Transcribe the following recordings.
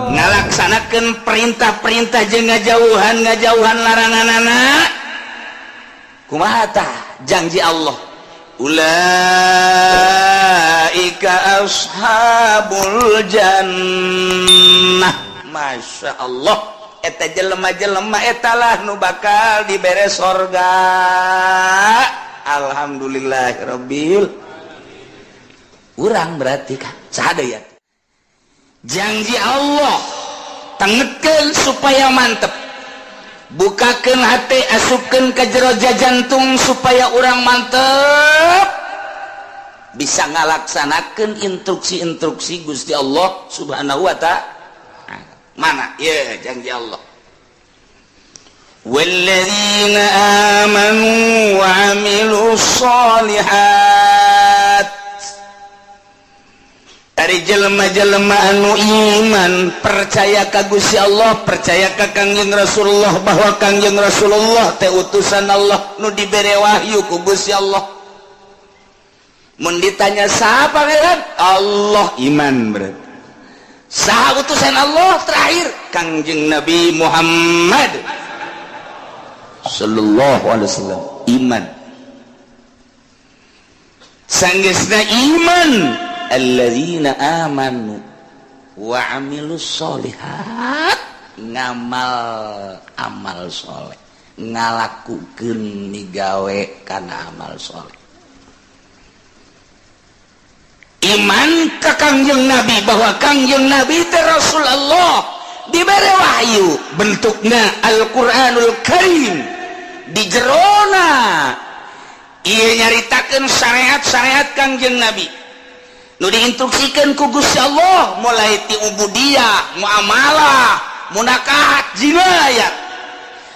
ngalaksanakan perintah-perintah jeung ngajauhan larangan anak kumaha tah janji Allah ulaika ashabul jannah. Masya Allah, eta jelema-jelema etalah nu bakal dibere sorga. Alhamdulillahirabbil. Urang berarti kan sadaya janji Allah tengekeun supaya mantep, bukakeun hati, asupkeun ka jero jantung supaya urang mantep bisa ngalaksanakeun instruksi-instruksi Gusti Allah Subhanahu wa ta'ala. Mana ya janji Allah, walladzina amanu wa amilus sholihat, dari jelema-jelema anu iman percaya ka Gusti Allah, percaya ka Kangjeng Rasulullah bahwa Kangjeng Rasulullah teh utusan Allah nu dibere wahyu ku Gusti Allah. Mun ditanya saha pangeran Allah, iman berarti. Saha utusan Allah terakhir Kangjeng Nabi Muhammad sallallahu alaihi wasallam, iman. Sanggeusna iman alladzina amanu wa amilus sholihat, ngamal amal soleh, ngalakukeun migawe kana amal soleh. Iman ka Kangjeng Nabi bahwa Kangjeng Nabi teh Rasulullah dibere wahyu bentukna Al-Qur'anul Karim, di jerona ieu nyaritakeun syariat-syariat Kangjeng Nabi nu diinstruksikeun ku Gusti Allah, mulai ti ubudiyah, muamalah, munakahat, jinayat,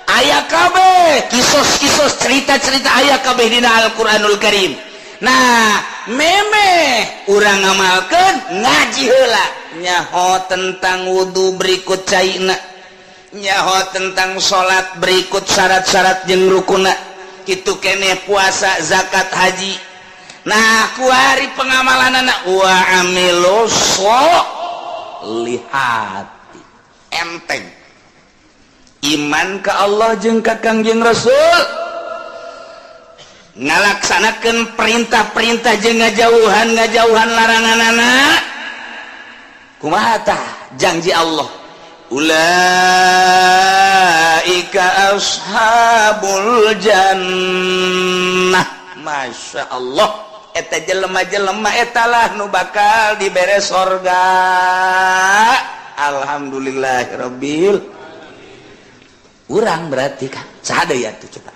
aya kabeh kisos-kisos, cerita-cerita aya kabeh dina Al-Qur'anul Karim. Nah, memeh urang ngamalkeun ngaji heula, nyaho tentang wudu berikut caina, nyaho tentang salat berikut syarat-syarat jeung rukunna, kitu keneh puasa, zakat, haji. Nah, ku hari pengamalanana wa amilus sholihati, enteng iman ka Allah jeung ka Kangjeng Rasul, ngalaksanakeun perintah-perintah jeung ngajauhan larangan anak kumaha tah janji Allah ulaika ashabul jannah. Masya Allah, eta jelema-jelema etalah nu bakal dibere sorga. Alhamdulillahirabbil. Urang berarti kan sadaya tuh coba.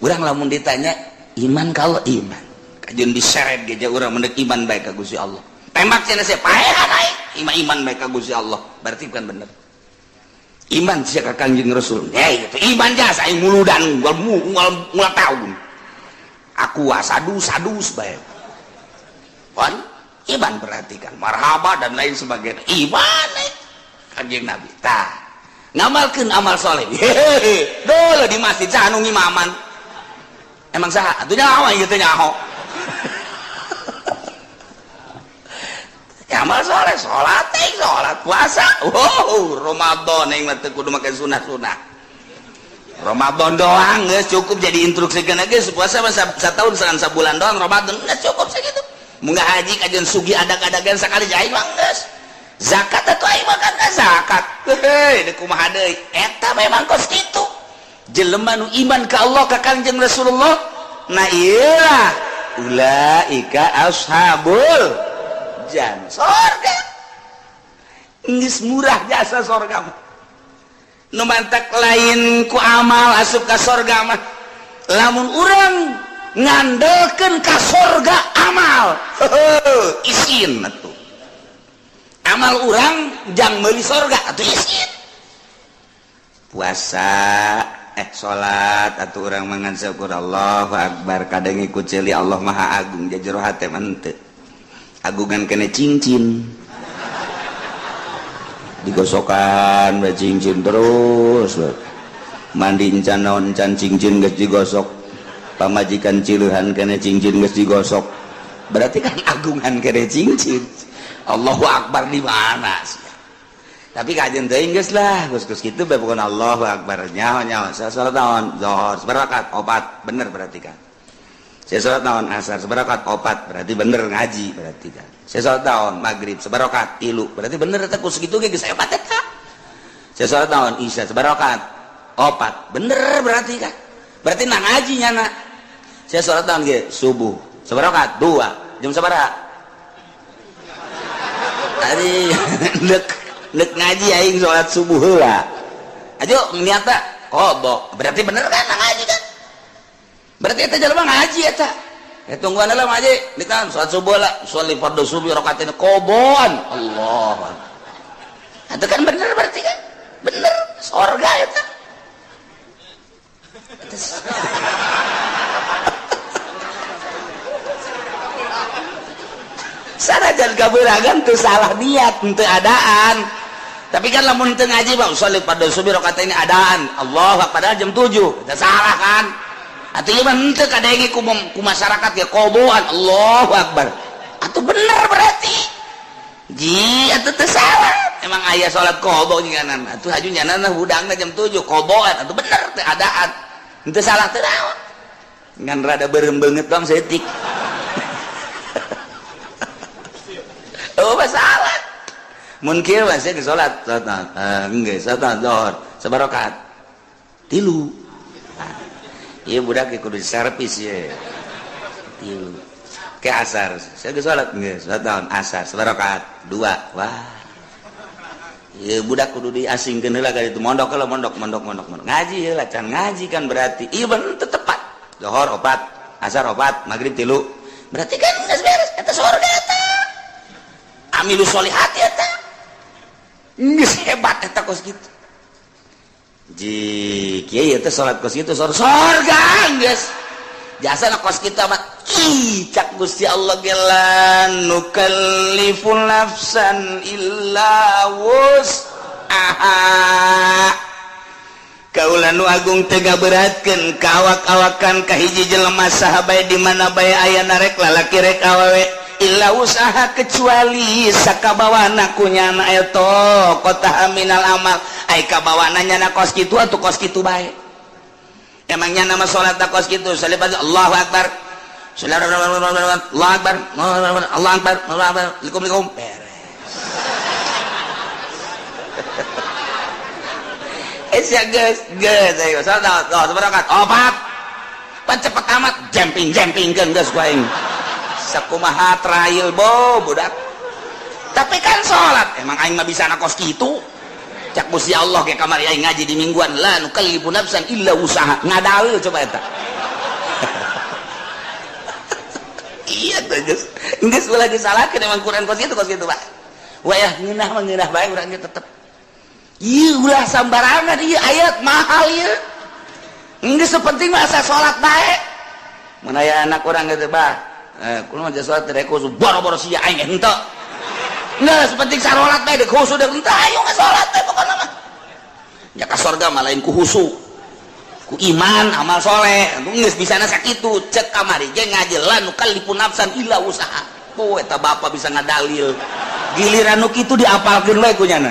Urang lamun ditanya iman kalau iman kajian diseret geja urang mendek iman baik ka Gusti Allah, tembak cenah saya paehan aing iman baik ka Gusti Allah, berarti bukan bener iman sia ka Kangjeng Rasul. Itu iman jasa aing muludan ngul taun aku sadus bae kan iman, perhatikan marhaba dan lain sebagainya, iman Kangjeng Nabi tah ngamalkeun amal soleh dulu di masjid anu ngimaman. Emang saha atuh nyaho gitu nyaho. Amal soleh, salat puasa. Ramadan yang teh kudu make sunah-sunah. Ramadan doang geus cukup jadi instruksikeun geus puasa satahun segan sabulan doang, Ramadan geus cukup sakitu. Munggah haji kajian sugi adag-adagan sakali jai mah geus. Zakat atuh aing makan zakat. Deuk kumaha deui? Eta memang kos kitu. Jelema nu iman ka Allah ka Kangjeng Rasulullah, nah iyalah ulaika ashabul jannah, sorga geus murah jasa sorga mah. Nu mantak lain ku amal asup ka sorga mah, lamun urang ngandelkeun ka sorga amal isin atuh. Amal urang jang meuli sorga atuh isin. Puasa salat atau orang mangan syukur Allahu Akbar, kadang ikut celi Allah Maha Agung jajero hate mante agungan kena cincin digosokan bae cincin terus mandi encan naon encan cincin geus digosok, pamajikan cileuhan kena cincin geus digosok, berarti kan agungan kena cincin. Allahu Akbar di mana sih? tapi kajian teuing geus lah geus kitu bae pokona Allahu akbar nyaho salat naon zuhur sabarakat 4 bener berarti kan saya salat naon asar sabarakat 4 berarti bener ngaji berarti kan saya salat naon maghrib sabarakat 3 berarti bener eta kus kitu ge geus 4 eta saya salat naon isya sabarakat 4 bener berarti kan berarti na ngaji nyana saya salat naon ge subuh sabarakat 2 jam sabaraha tadi Lek ngaji aing sholat subuh heula. Ajo niatna qodho. Berarti bener kan ngaji kan? Berarti eta jelema ngaji eta. Tungguan heula ngaji, dikan sholat subuh lah, sholli fardhu subuh rakaatain qodhoan. Allah. Eta kan bener berarti kan? Bener, surga eta. Sanajan kabeurangan teu salah niat, teu adaan. Tapi kan lamun teu ngaji mah sholli fardhu subuh rakaatain adaan. Allah padahal jam 7. Teu salah kan? Atuh ieu mah henteu kadenge ku masyarakat ge qoboan. Allahu akbar. Atuh bener berarti. Ji atuh teu salah. Emang aya salat qobo jinganan. Atuh haju nyanana hudangna jam 7 qoboan. Atuh bener teu adaan. Henteu salah teu naon. Ngan rada beureum beungeut dong seutik. Oh masalah mungkin masih ke sholat enggak sholat zuhur sabarakat 3 iya budak kudu servis ya 3 ke asar saya ke sholat enggak sholat tahun asar sabarakat 2 wah iya budak kudu diasingkeun heula ka ditu mondok heula mondok ngaji heula can ngaji kan berarti iya bener tepat zuhur 4 asar 4 maghrib 3 berarti kan geus beres eta surga eta amilu sholihat eta geus hebat eta kos kitu ji kieu teh salat kos kitu surga geus jasana kos kitu mah cak Gusti Allah gelan nukallifu nafsan illa wus'aha kaula nu agung teu gaberatkeun ka awak-awakan ka hiji jelema saha bae di mana bae aya rek lalaki rek awewe illa usaha kecuali sakabawana kunyana eta qata minal amal ai kabawana nyana kos kitu atuh kos kitu bae emangnya nama salat ta kos kitu salibat Allahu akbar Allahu akbar Allahu akbar Assalamualaikum beres ya geus ayo salat sabarakat 4 pan cepet amat jumping-jumpingkeun geus ku aing sakumaha trial budak tapi kan sholat emang aing mah bisa nakos kitu cak Gusti Allah ke kamar aing ngaji di mingguan la nukallifu nafsan illa usaha ngadaleu coba eta iya tuh geus ulah disalahkeun emang Quran kos kitu Pak wayah ngeunah bae urang ge tetep ieu ulah sambarangan ieu ayat mahal ieu geus penting mah asa sholat bae mun aya anak urang ge teh bah kulo mah sholat teh khusus boro-boro sia aing henteu. Nah, sepenting salat bae khusus deuk henteu ayo salat teh pokona mah. Nya ka surga mah lain ku husu. Ku iman amal soleh. Geus bisana sakitu cek kamari ge ngajelan nukallifu nafsan illa usaha. Oh eta bapak bisa ngadalil. Giliran nu kitu diapalkeun we ku nyana.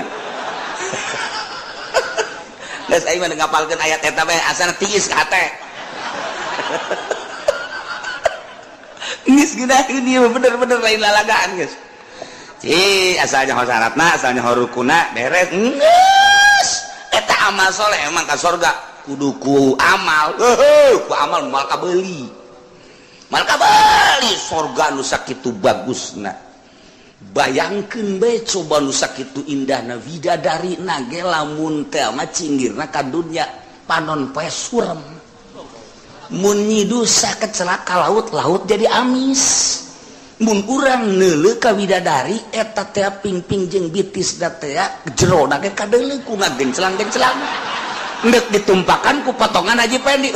Geus aing mah ngapalkeun ayat eta bae asana tiis ka hate. Geus geunaheun ieu bener-bener lain lalagaan geus. Asalnya syaratna, asalnya rukuna beres. Geus. Eta amal soleh emang ka surga kudu ku amal. Ku amal mal kabeuli. Mal kabeuli surga nu sakitu bagusna. Bayangkeun bae coba nu sakitu indahna widadarina ge lamun teh mah cinggirna ka dunya panon poe surem. Mun nyidu sakecela ka laut jadi amis mun urang neuleuh ka widadari eta teh pingping jeung bitis da teh jerona ge kadeuleuh ku ngagenclang-genclang endek ditumpakan ku potongan haji pendi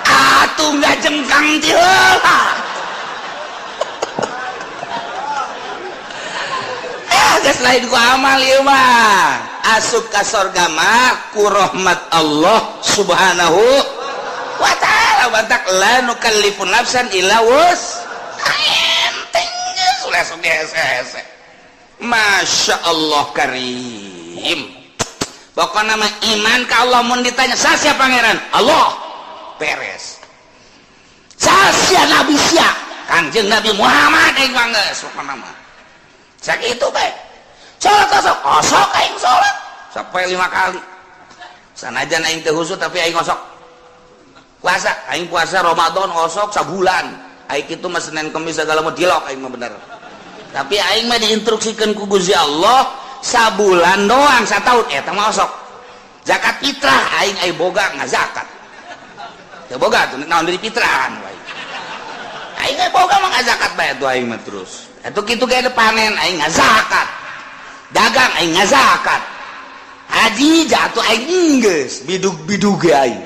atuh ngajengkang ti heula geus lain ku amal ieu mah asup ka surga mah ku rahmat Allah subhanahu wa ta'ala bantak la nukallifu nafsan illa wus'aha enteng geus ulah sok hese-hese Masya Allah karim. Pokoknya nama iman ke Allah mun ditanya sasia pangeran Allah beres. Sasia Nabi sia Kanjeng Nabi Muhammad aing manggeus pokona mah. Sakitu bae. Salat osok aing salat sampai 5 kali. Sanajan aing teu husuk tapi aing osok. Puasa aing puasa Ramadan osok sabulan. Aing kitu mah Senin Kamis segala mah dilok aing mah bener. Tapi aing mah diinstruksikan ku Gusti Allah sabulan doang satahun eta mah osok. Zakat fitrah aing boga ngazakat. Teu boga tuh naon dari fitrahan wae. Aing boga mah ngazakat bae tuh aing mah terus. Atuh kitu ge panen aing ngazakat. Dagang aing ngazakat. Haji jatuh aing geus bidug-bidug aing.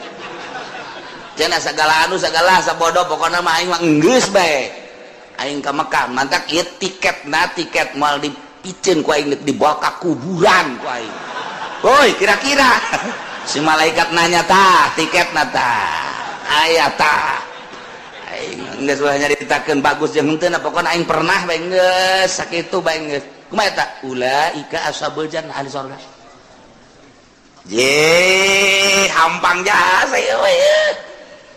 Cenah sagala anu sagala sabodo pokona mah aing mah geus bae. Aing ka Mekah mantak ieu tiket moal dipicen ku aing dibawa ka kuburan ku aing. Woi kira-kira si malaikat nanya tah tiketna tah aya tah aing geus wah nyaritakeun bagus jeung henteu na pokona aing pernah bae geus sakitu bae geus kumaha eta ulaika ashabul jannah ahli surga. Ye hampang jasa ieu we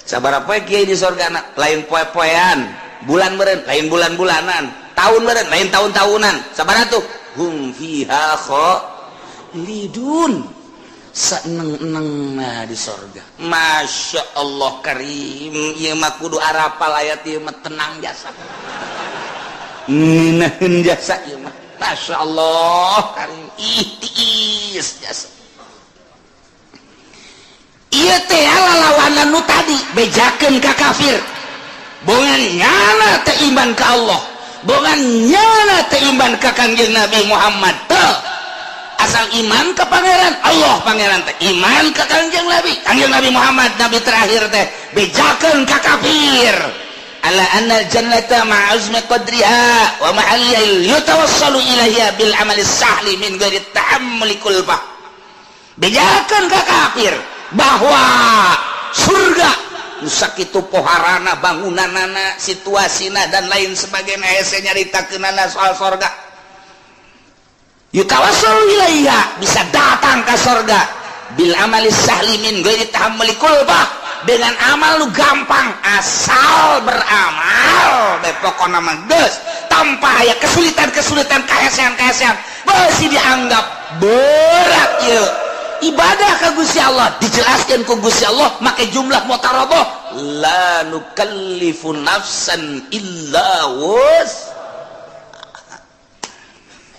sabaraha poe kieu di surgana lain poe-poean bulan meureun lain bulan-bulanan tahun meureun lain tahun-tahunan sabaraha tuh hum fiha lidun seneng-eneng di sorga. Masya Allah karim ieu mah kudu arapal ayat ieu mah tenang jasa ngeunaheun jasa ieu mah Masya Allah karim ihtiis jasa ieu teh lalawanan nu tadi bejakeun ka kafir bongan nyana teh iman ka Allah bongan nyana teh iman ka Kanjeng Nabi Muhammad teh asal iman ke pangeran Allah pangeran teh iman ke Kanjeng Nabi Muhammad Nabi terakhir teh bejakeun ka kafir ala annal jannata ma'azmi qadriha wa ma'alil yutawassalu ilaiha bil amali sahli min ghairi ta'ammuli kulbah bejakeun ka kafir bahwa surga sakitu poharana bangunanana situasina dan lain sebagainya hese nyaritakeunana soal surga yutawassalu ilaiha bisa datang ke surga bil amali sahli min ghairi tahammuli kulbah dengan amal lu gampang asal beramal bae pokona mah geus tanpa aya kesulitan-kesulitan kahesean-kahesean beusi dianggap berat ieu ibadah ka Gusti Allah dijelaskeun ku Gusti Allah make jumlah mutarabah la nukallifu nafsan illa wus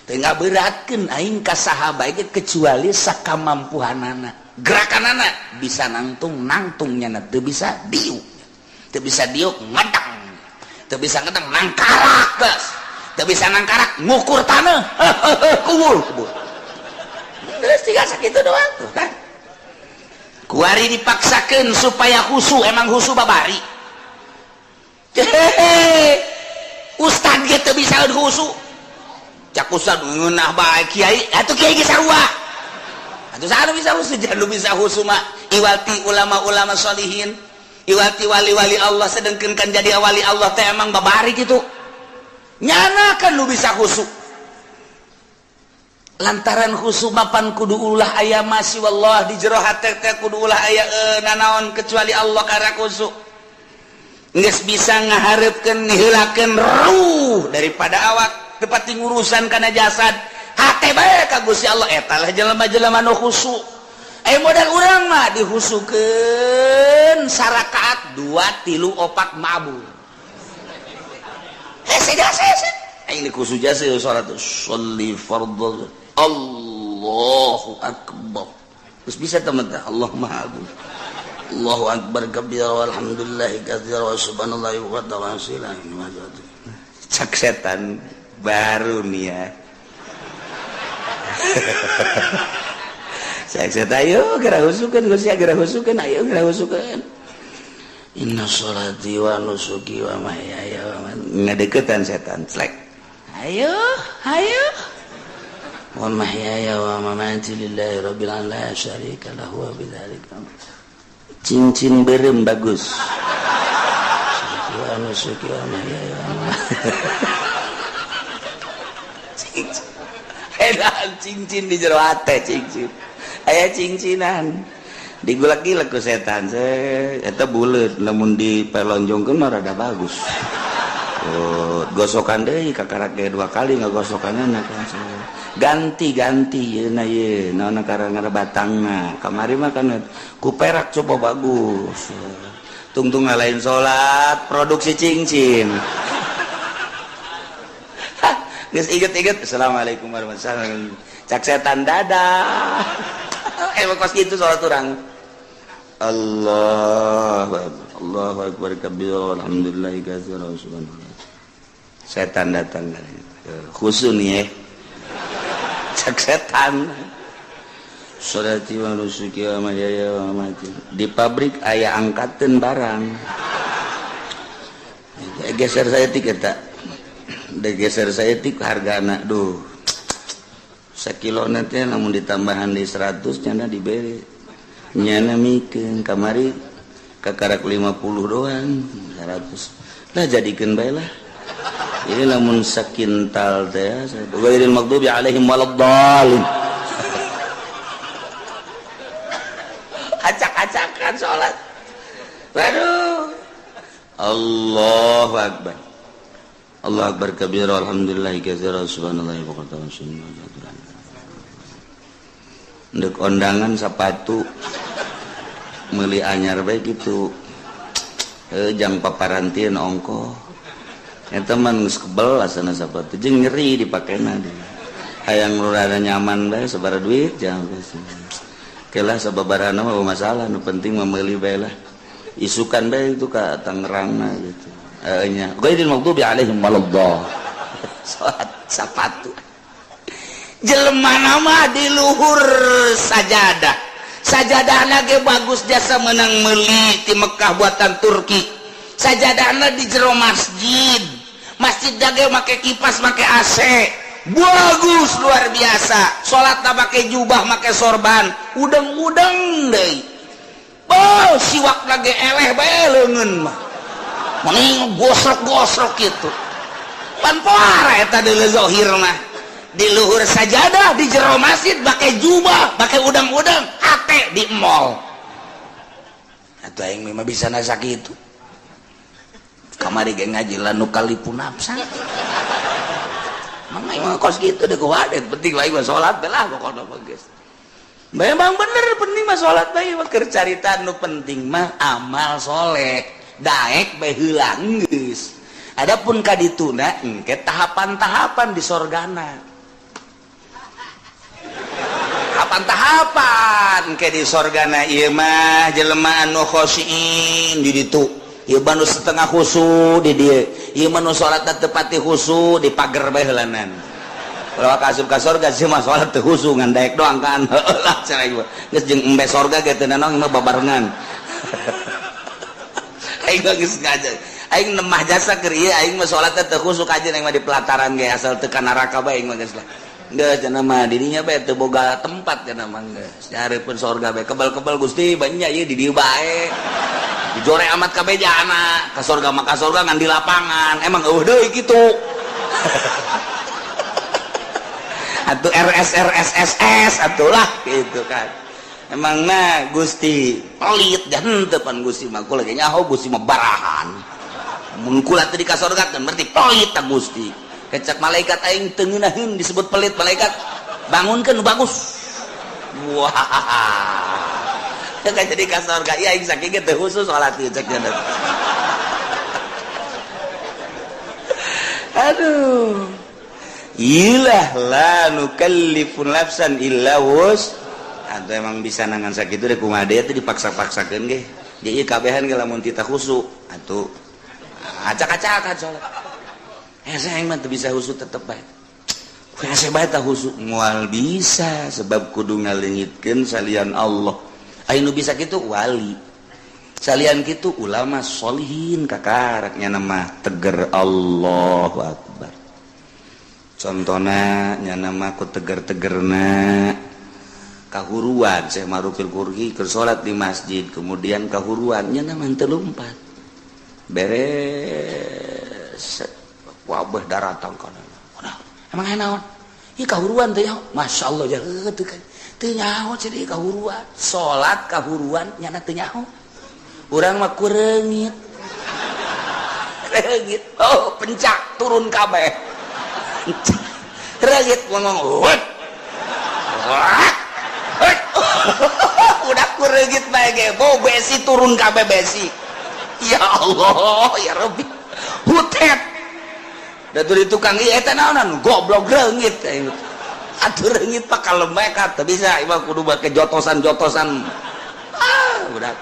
tengah beratkan aing ka sahabat kecuali sakamampuhanana gerakanana bisa nangtungnya teu bisa diuk ngedang teu bisa ngedang nangkarak geus teu bisa nangkarak ngukur taneuh kubur geus tiga sakitu doang tuh kan kuari dipaksakeun supaya khusu emang khusu babari ustad ge teu bisa khusu cak ustad ngeunah bae kiai atuh kiai ge sarua atuh saha bisa khusu jangan bisa khusu mah iwati ulama-ulama sholihin iwati wali-wali Allah sedengkeun kan jadi wali Allah teh emang babari gitu nyana kan lu bisa khusu lantaran khusu mapan kudu ulah aya masih wallah di jero hate teh kudu ulah aya nanaon kecuali Allah kara khusu geus bisa ngaharepkeun niheulakeun ruh daripada awak tepati ngurusan kana jasad hate bae ka Gusti Allah eta lah jelema-jelema nu khusyuk modal urang mah dihusukeun sarakaat 2 3 4 mabul hese aing khusyuk jasa salat sholli fardhu Allahu akbar terus bisa teman-teman Allahumma agung Allahu akbar kabira walhamdulillahi katsira wa subhanallahi wa ta'ala cak setan baru nih ya saya ayo gerak husukan Gusti gerak husukan ayo gerak husukan inna sholati wa nusuki wa mahyaya wa ngadeukeutan setan slek ayo wa mahyaya wa mamati lillahi rabbil alamin la syarika lahu wa bidzalika cincin berem bagus wa nusuki wa mahyaya wa cincin di jero hate cincin aya cincinan digulak-gilak ku setan eta buleut lamun dipelonjongkeun mah rada bagus gosokan deui kakarak ge 2 kali ngagosokanana kan ganti yeuna ye naonna karangana batangna kamari mah kan ku perak coba bagus tungtung ngalahin salat produksi cincin geus inget-inget assalamualaikum warahmatullahi wabarakatuh cak setan dadah kos kitu salat urang Allahu akbar kabira alhamdulillah katsira subhanallah setan datang khusus nih cak setan sholati wa nusuki wa mahyaya wa mamati di pabrik aya angkateun barang geser saya tik eta geser saya tik hargana duh sakilona teh lamun ditambahan di 100 cenah dibere nyana mikeun kamari kakarak 50 doang 100 lah jadikeun bae lah ini lamun sakintal teh ghairil maghdubi alaihim waladdallin acak-acakan salat waduh Allahu akbar Allahu akbar kabira alhamdulillah katsira subhanallah wa bihamdihi ndek ondangan sepatu meuli anyar bae kitu jang paparantieun ongko eta mah geus kebel asana sepatu jeung nyeri dipakena deui hayang rada nyaman bae sabaraha duit jang kelah sababarana mah masalah nu penting mah meuli bae lah isukan bae itu ka Tangerangna gitu nya ghairil maghdubi alaihim waladdallin sepatu jelema nama di luhur sajadahna ge bagus jasa menang meuli ti Mekah buatan Turki sajadahna di jero masjid ge make kipas make AC bagus luar biasa salatna make jubah make sorban udeng-udeng deui siwak lagi eleh bae leungeun mah mending gosrok-gosrok kitu pan poara eta deuleu zahir mah di luhur sajadah di jero masjid pakai jubah pakai udang-udang hate di mall atuh aing mah bisa nasa kitu kamari ge ngaji lanu kalipu nafsa mang aing mah kos kitu deh ku wadet penting wae salat teh lah pokona mah geus memang bener penting mah salat bae keur carita nu penting mah amal soleh daek bae heula geus adapun kadituna engke tahapan-tahapan di sorgana tahapan ke di sorgana ieu mah jelema anu khosyiin di ditu ieu banu setengah khusu di dieu ieu mah nu salatna teu pati khusu di pager bae heulanan kalau ka asup ka sorga sih mah salat teu khusu ngan daek doang kan heulah cenah ieu geus jeung embe sorga ge teu nanaon mah babarengan aing geus ngaja aing nemah jasa keur ieu aing mah salatna teu khusu kajen aing mah di pelataran ge asal teu ka neraka bae aing mah geus lah geus cenah mah dirinya bae teu boga tempat cenah mah geus nyareupkeun sorga bae kebal-kebal Gusti banyak ieu di dieu bae dijore amat kabejana ka sorga mah ka sorga ngan di lapangan emang eueuh deui kitu atuh RSRSSS atuh lah gitu kan emang nah Gusti pelit dan teu pan Gusti mah kula ge nyaho Gusti mah barahan mun kula teu di ka sorga kan berarti pelit ta Gusti kecak malaikat aing teu ngeunaheun disebut pelit malaikat bangunkeun nu bagus wah teu jadi ka sorga ieu aing saking ge teu khusus salat ieu cek cenah aduh ilah la nukallifu nafsan illa wus atuh emang bisa nangan sakitu deh kumaha deui teh dipaksa-paksakeun ge ieu kabehan ge lamun tita khusu atuh acak-acakan salat saya mah teu bisa husu tetep bae. Saya bae tah husu moal bisa sebab kudu ngaleungitkeun salian Allah. Anu bisa kitu wali. Salian kitu ulama sholihin kakaraknya nama teger Allahu Akbar. Contona nya nama ku teger-tegerna kahuruan Syekh Marufil Qur'i keur salat di masjid kemudian kahuruan nya nama teu lompat. Beres wabah daratang kana. Emang naon? ieu kahuruan teh Masya Allah jalan teu kan teu nyaho jadi kahuruan salat kahuruan nyana teu nyaho urang mah kureungit reungit oh pencak turun kabeh reungit ngomong udah kureungit bae ge bo besi turun kabeh besi ya Allah ya Rabbi hutet da tuluy tukang ieu eta naonan goblok reungit atuh reungit pak kalembek teh bisa imah kudu make jotosan-jotosan udah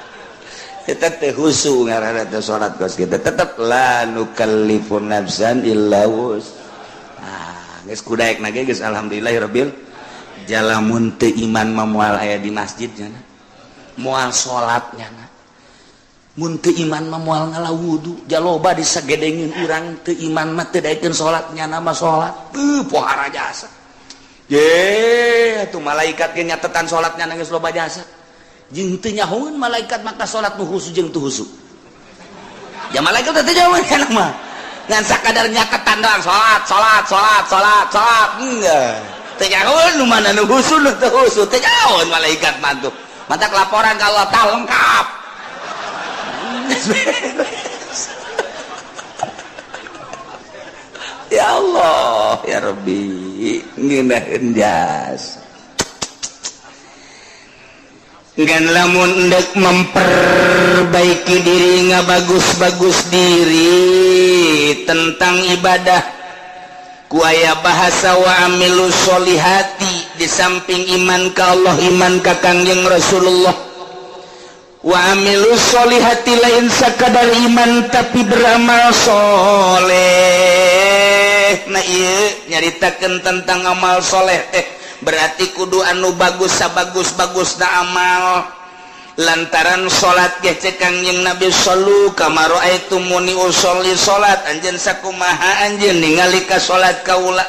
kita teh husu ngaranna teh salat kos kita tetep la nukallifu nafsan illa wus geus kudaekna ge geus alhamdulillahirabbil jalamun teu iman mah moal aya di masjid nya moal salatnya mun teu iman mah moal ngalawudu jaloba disagedengeun urang teu iman mah teu daekeun salatnya nama salat pohara jasa ye atuh malaikat ge nyatetan salatnya geus loba jasa jeung teu nyahoeun malaikat maka salat nu husu jeung teu husu ya malaikat teh jauh kana mah ngan sakadar nyaketan doang salat enggak teu nyahoeun nu mana nu husu nu teu husu teu nyahoeun malaikat mantu mata laporan ka Allah tah lengkap ya Allah ya Rabbi ngeunaheun jasa ngan lamun endek memperbaiki diri ngabagus-bagus diri tentang ibadah ku aya bahasa wa amilus solihati di samping iman ka Allah iman ka Kangjeng Rasulullah wa amilus solihati lain sakadar iman tapi beramal soleh nah ieu nyaritakeun tentang amal soleh berarti kudu anu bagus sabagus-bagus na amal lantaran salat ge cek Kangjeng Nabi sallu kama raaitumuni usolli salat anjeun sakumaha anjeun ningali ka salat kaula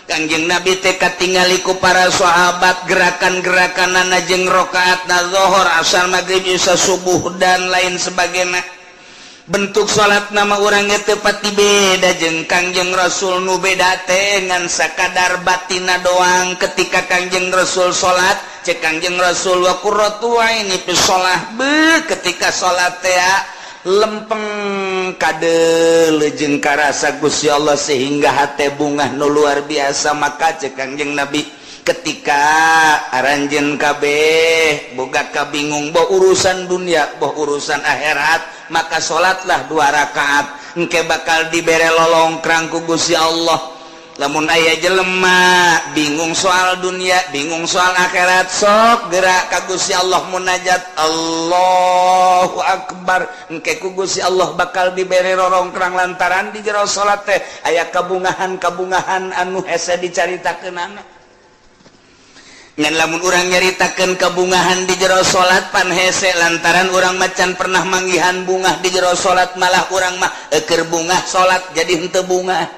Kangjeng Nabi teh katingali ku para sahabat gerakan-gerakanana jeung rakaatna zuhur asar maghrib isya subuh dan lain sebagainya bentuk salat nama urang teh pati beda jeung Kangjeng Rasul nu beda teh ngan sakadar batina doang ketika Kangjeng Rasul salat cek Kangjeng Rasul wa qurratu aini fi shalah ketika salat teh lempeng kadeul jeung karasa Gusti Allah sehingga hate bungah nu luar biasa maka cek Kangjeng Nabi ketika aranjeun kabeh boga kabingung boh urusan dunia boh urusan akhirat maka salatlah 2 rakaat engke bakal dibere lolongkrang ku Gusti Allah lamun aya jelema bingung soal dunia bingung soal akhirat sok gerak ka Gusti Allah munajat Allahu akbar engke ku Gusti Allah bakal dibere lolongkrang lantaran di jero salat teh aya kabungahan-kabungahan anu hese dicaritakeunana ngan lamun urang nyaritakeun kabungahan di jero salat pan hese lantaran urang macan pernah manggihan bungah di jero salat malah urang mah keur bungah salat jadi henteu bungah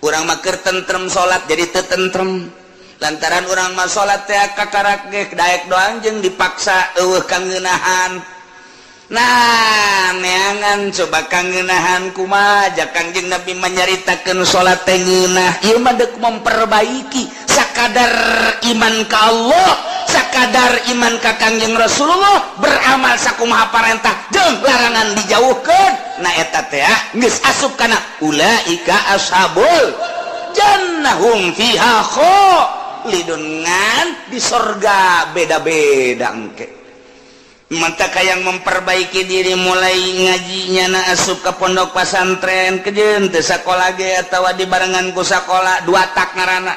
urang mah keur tentrem salat jadi teu tentrem lantaran urang mah salat teh kakarak ge daek doang jeung dipaksa eueuh kangeunahan nah neangan coba kangeunahan kumaha jak Kangjeng Nabi menyaritakeun salat teh ngeunah ieu mah deuk memperbaiki sakadar iman ka Allah sakadar iman ka Kangjeng Rasulullah beramal sakumaha parentah jeung larangan dijauhkeun nah eta teh geus asup kana ulaika ashabul jannah hum fiha khalidun ngan di surga beda-beda engke mata kayang memperbaiki diri mulai ngajinya na asup ke pondok pesantren kejeun teu sakola ge atawa dibarengan ku sakola 2 tak ngaranna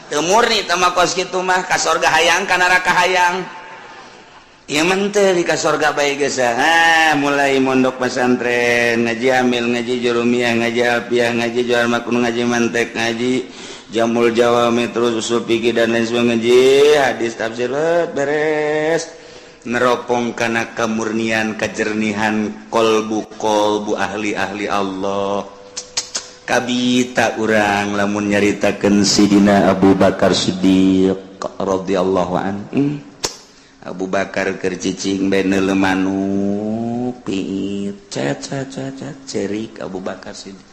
teu murni teh mah kos kitu mah ka surga hayang ka neraka hayang ieu mah teu di ka surga bae geus mulai mondok pesantren ngaji amil ngaji jurumiyah ngaji alfiah ngaji johar makun ngaji mantek ngaji jamul jawami terus usul fikih dan lain sebagainya ngaji hadis tafsir beres neropong kana kamurnian kajernihan kolbu ahli-ahli Allah kabita urang lamun nyaritakeun Sidina Abu Bakar Siddiq radhiyallahu anhu Abu Bakar keur cicing beneu manuk piit cerik Abu Bakar Siddiq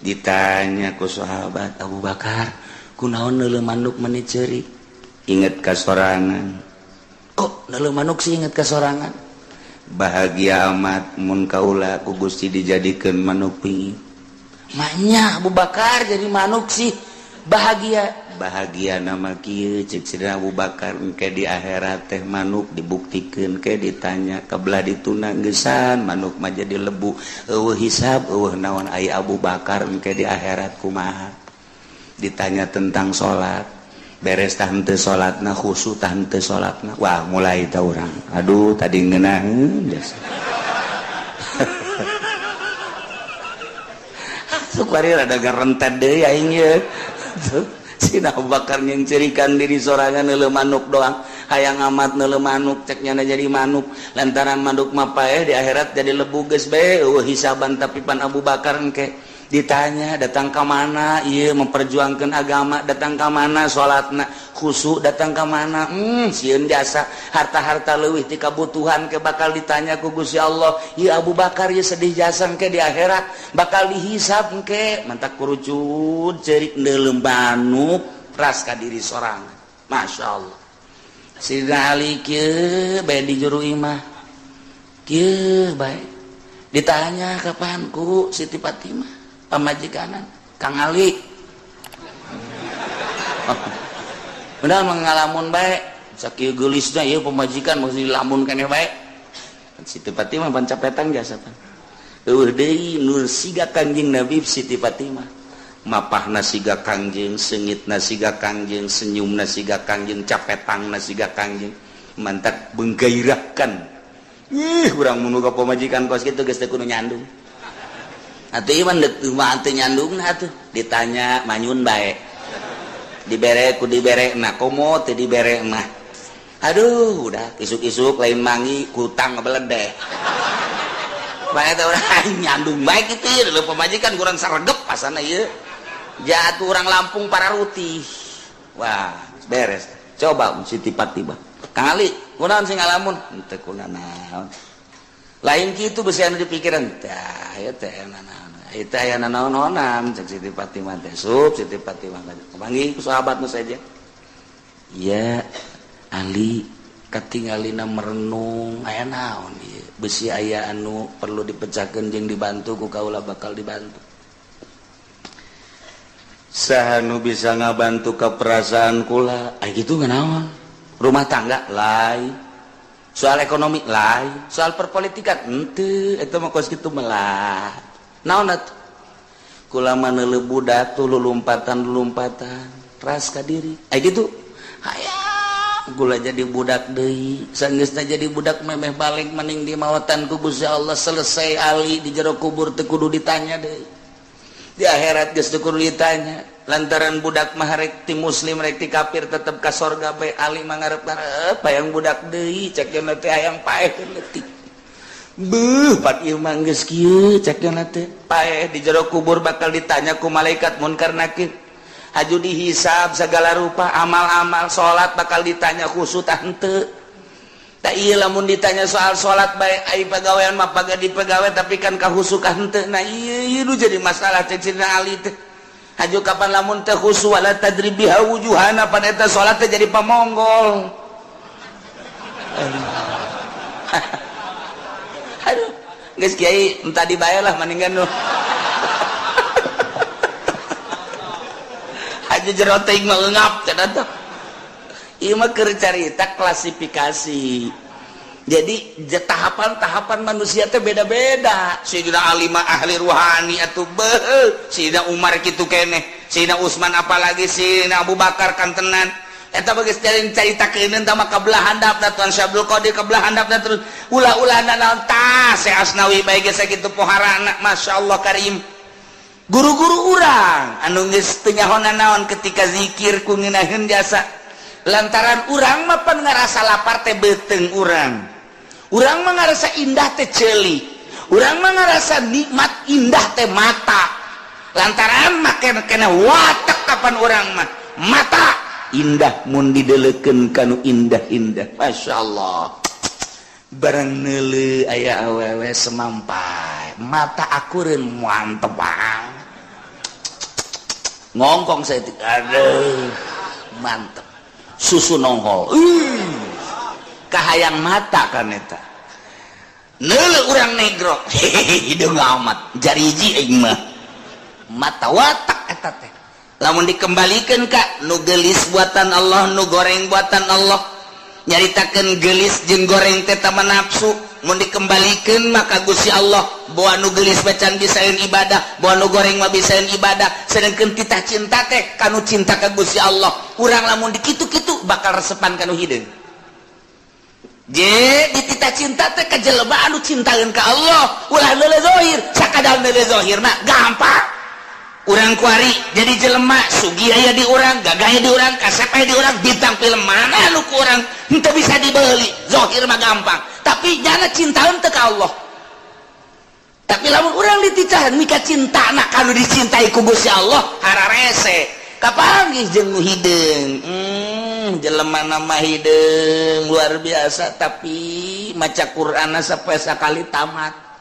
Ditanya ku sahabat Abu Bakar, kunaon neuleuh manuk meuni ceurik? Inget ka sorangan. Kok neuleuh manuk sih inget ka sorangan? Bahagia amat mun kaula ku Gusti dijadikeun manuk pingit. Maknya Abu Bakar jadi manuk sih bahagia. Bahagia nama kieu cek Sidina Abu Bakar engke di akhirat teh manuk dibuktikan ke ditanya kabelah dituna geusan manuk mah jadi lebu eueuh hisab eueuh naon aya Abu Bakar engke di akhirat kumaha ditanya tentang salat beres tah henteu salatna khusyuk tah henteu salatna wah mulai tah urang aduh tadi ngeunaheun biasa sukari rada garentet deui aing ye Sidina Abu Bakar yang cerikan diri sorangan neuleuh manuk doang hayang amat neuleuh manuk cek nyana jadi manuk lantaran manuk mah paeh di akhirat jadi lebu geus bae eueuh hisaban tapi pan Abu Bakar engke ditanya datang ka mana ieu memperjuangkeun agama datang ka mana salatna khusyuk datang ka mana sieun jasa harta-harta leuwih ti kabutuhan ke bakal ditanya ku Gusti Allah ieu Abu Bakar ieu sedih jasa engke di akhirat bakal dihisab engke mantak kurucut ceurik neuleuh manuk ras ka diri sorangan masyaallah Sidina Ali kieu bae di juru imah kieu bae ditanya kapan ku Siti Fatimah pamajikanan Kang Ali benar mengalamun baik sakieu geulisna ieu pamajikan mesti lamun keneh bae Siti Fatimah pancapetan jasa pan eueuh deui nu siga Kangjeng Nabi Siti Fatimah mapahna siga Kangjeng seungitna siga Kangjeng senyumna siga Kangjeng capetangna siga Kangjeng mantak benggairahkan urang mun boga pamajikan kos kitu geus teu kudu nyandung atuh ieu mah teu nyandungna atuh ditanya manyun bae dibere ku diberekna komo teu dibere mah aduh udah isuk-isuk lain mangi kutang ngebeledeh bae teh urang nyandung bae kitu ieu leuh pamajikan kurang saregep pasana ieu jatuh urang Lampung Pararuti wah beres coba Siti Fatimah Kang Ali kunaon sing ngalamun teu kunaon lain kitu beusi anu dipikiran tah ieu teh itu aya naon-naonan cek Siti Fatimah teh sup Siti Fatimah panggil ku sahabat nu saja iya Ali katingalina merenung aya naon ieu beusi aya anu perlu dipecahkeun jeung dibantu ku kaula bakal dibantu saha nu bisa ngabantu ka perasaan kula aya kitu nganaon rumah tangga lain soal ekonomi lain soal perpolitikan henteu eta mah kos kitu melah naon atuh kula mah neuleuh budak tuh lulumpatan ras ka diri aya kitu hayang kula jadi budak deui saenggeusna jadi budak memeh balik mending di maotan ku Gusti Allah selesai Ali di jero kubur teu kudu ditanya deui di akhirat geus teu kudu ditanya lantaran budak mah rek ti muslim rek ti kafir tetep ka sorga bae Ali mah ngarep-ngarep hayang budak deui cek yeuna teh hayang paehkeun leutik beuh pat ieu mah geus kieu cek yeuna teh paeh di jero kubur bakal ditanya ku malaikat munkar nakir aju dihisab segala rupa amal-amal salat bakal ditanya khusyuk tah henteu tah ieu lamun ditanya soal salat bae ai pagawean mah pagadi pagawe tapi kan khusyuk ka henteu nah ieu nu jadi masalah cek Sidina Ali teh aju kapan lamun teh khusyuk wala tadribiha wujuhana pan eta salat teh jadi pamonggol aduh geus kiai entah dibayar lah mendingan nu aja jero teuing mah eungap cenah teh ieu mah keur carita klasifikasi jadi tahapan-tahapan manusia teh beda-beda Sayyidina Ali mah ahli ruhani atuh beuh Sayyidina Umar kitu keneh Sayyidina Utsman apalagi Sayyidina Abu Bakar kan tenan eta bageus carita keuneun tah mah kabelah handapna Tuan Syabdul Qadir kabelah handapna terus ulah-ulahna naon tah Syekh Asnawi bae geus sakitu poharana masyaallah karim guru-guru urang anu geus teu nyahonna naon ketika zikir ku ngeunaheun jasa lantaran urang mah pan ngarasa lapar teh beuteung urang mah ngarasa indah teh ceulik urang mah ngarasa nikmat indah teh mata lantaran make kena watek kapan urang mah mata indah mun dideleukeun kanu indah-indah masyaallah barang neuleuh aya awewe semampai mata akureun moal tebang ngongkong saya aduh mantep susu nongol kahayang mata kan eta neuleuh urang negro hidung amat jariji aing mah mata watak eta teh lamun dikembalikan ka nu geulis buatan Allah nu goreng buatan Allah nyaritakeun geulis jeung goreng teh tama nafsu mun dikembalikan maka Gusti Allah boa nu geulis bacan bisaeun ibadah boa nu goreng mah bisaeun ibadah sedangkeun titah cinta teh kanu cinta ka Gusti Allah urang lamun dikitu-kitu bakal resepan kanu hideung je di titah cinta teh ka jelema anu cintaeun ka Allah ulah leuleuh zahir sakadar leuleuh zahirna gampang urang kuari jadi jelema sugi aya di urang gagah aya di urang kasep aya di urang bintang film mana anu ku urang henteu bisa dibeli zahir mah gampang tapi jangan cintaeun teh ka Allah tapi lamun urang dititahan mika cintana kanu dicintai ku Gusti Allah hararese kapanggih jeung nu hideung jelema nama hideung luar biasa tapi maca Qur'anna sapoe sakali tamat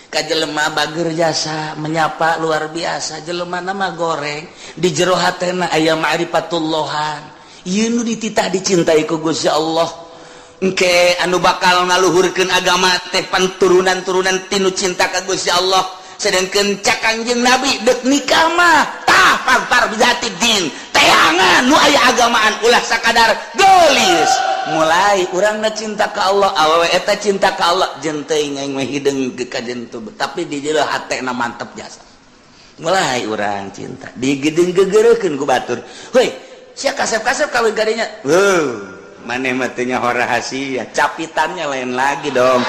ka jelema bager jasa menyapa luar biasa jelema nama goreng di jero hatena aya ma'rifatullahan ieu nu dititah dicintai ku Gusti Allah engke anu bakal ngaluhurkeun agama teh panturunan-turunan tinu cinta ka Gusti Allah sedangkeun cak Kangjeng Nabi deuk nikah mah tah parpar bijati din teangan nu aya agamaan ulah sakadar geulis mulai urangna cinta ka Allah awewe eta cinta ka Allah jeung teuing aing mah hideung ka jentu tapi di jero hatena mantep jasa mulai urang cinta digedeung gegeureukeun ku batur heuy sia kasep-kasep kawin gadenya maneh mah teu nyaho rahasia capitannya lain lagi dong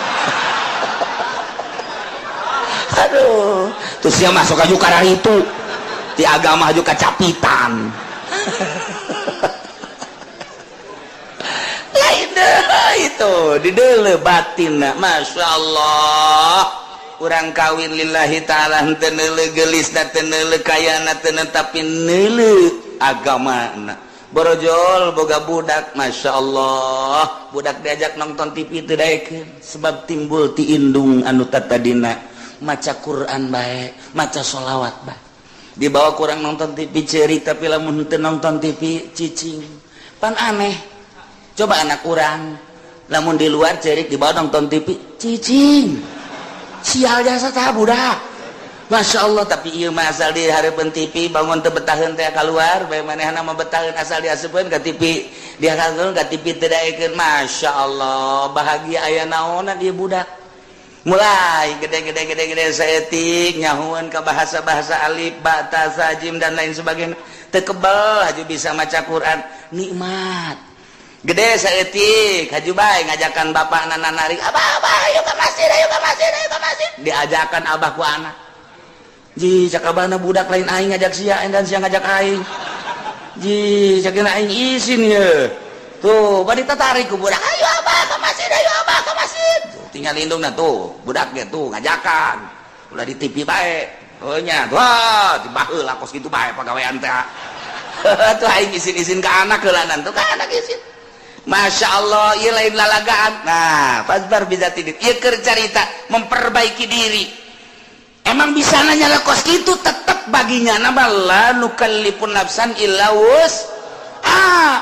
aduh terus sia masuk aju ka itu di agama aju ka capitan itu dideuleuh batinna Masya Allah urang kawin lillahi ta'ala henteu neuleuh geulisna teu neuleuh kayana teu tapi neuleuh agamana borojol boga budak Masya Allah budak diajak nonton TV teu daekeun sebab timbul ti indung anu tatadina maca Quran bae maca sholawat bae dibawa kurang nonton TV ceurik tapi lamun henteu nonton TV cicing pan aneh coba anak kurang lamun di luar cerik dibawa nonton TV cicing sial jasa tah budak Masya Allah tapi ieu mah asal di hareupeun TV bangun teu betaheun teh keluar bae manehna mah betaheun asal diasupkeun ka TV dia kageuleun ka TV teu daekeun Masya Allah bahagia aya naonna dieu budak mulai gede saeutik nyahueun ka bahasa-bahasa alif ba ta sa jim dan lain sebagainya teu kebal haju bisa maca Quran nikmat gede saeutik haju bae ngajakan bapak nanari abah ayo ka masjid diajakan abah ku anak ji cak abahna budak lain aing ngajak sia dan sia ngajak aing ji cakeun aing izin ye tuh bari tertarik ku budak ayo abah ka masjid tuh, tinggal lindungna tuh budak ge tuh ngajakan ulah di TV bae heuh nya wah tibaheula kos kitu bae pagawean teh tuh aing izin-izin ka anak heulanan tuh ka anak izin Masya Allah ieu lain lalagaan nah fasbar bizati din ieu keur carita memperbaiki diri emang bisa nanya kos kitu tetep baginya nama la nukallifun nafsan illa wus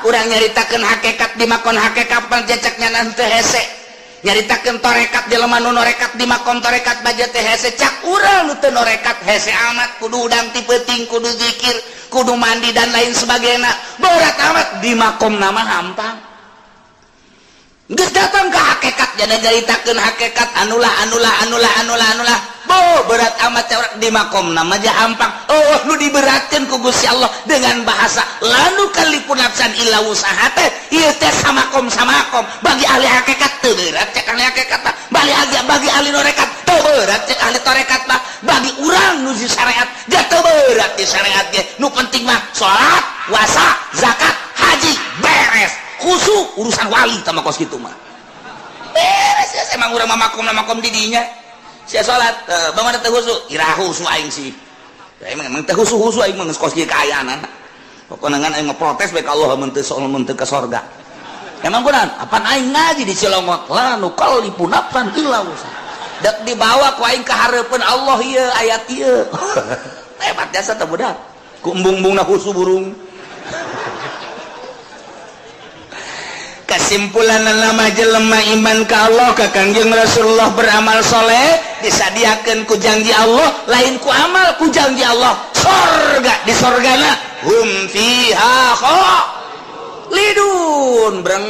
urang nyaritakeun hakikat di makon hakikat pajacaknya nanti hese nyaritakeun torekat jelema nu norekat di makon torekat baja teh hese cak urang nu teu norekat hese amat kudu udang ti peuting kudu zikir kudu mandi dan lain sebagainya berat amat di makom nama hampang geus datang ke hakikat jadi nyaritakeun hakikat anulah bo berat amat cawrak di makom nama aja hampang lu diberatkeun ku Gusti Allah dengan bahasa lanu kalipun nafsan illa wusaha teh ieu teh samakom bagi ahli hakikat teu berat cek ahli hakikat bagi ahli norekat teu berat cek ahli torekat mah bagi urang nu di syariat ge teu berat di syariat ge nu penting mah salat puasa zakat haji beres khusyuk urusan wali sama kos gitu mah beres ya emang urang makom di dinya sia salat bagaimana teh khusyuk ira khusyuk aing sih emang teh khusyuk aing mah kos kieu kaayaan pokona ngan aing ngeprotes bae ka Allah mun teu ka sorga emang kunaon apan aing ngaji di Cilongot la nu qalipun nafsan illa wusa dak dibawa ku aing ka hareupeun Allah ieu ayat ieu hebat jasa teh budak ku embung-embungna husu burung. Kesimpulan nama jelema iman ka Allah ka Kangjeng Rasulullah beramal soleh disadiakeun ku janji Allah lain ku amal ku janji Allah sorga di sorgana hum fiha khalidun breng